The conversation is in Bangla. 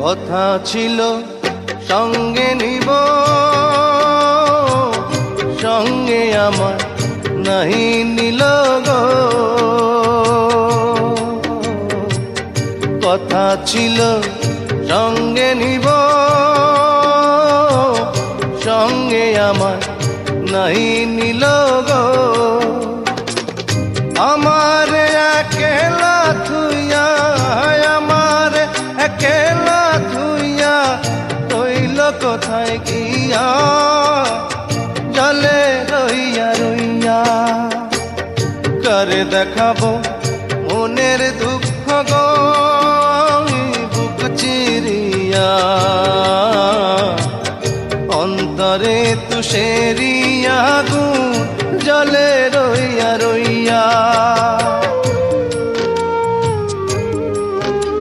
কথা ছিল সঙ্গে নিব, সঙ্গে আমার নাহি নিল গো। কথা ছিল সঙ্গে নিব, সঙ্গে আমার নাহি নিল গো। আমার একেলা থুইয়া, আমার একেলা থুইয়া রইল কোথায় গিয়া, জলে রইয়া রইয়া। করে দেখাবো মনের দুঃখ গো বুক চিরিয়া, অন্তরে তুষেরি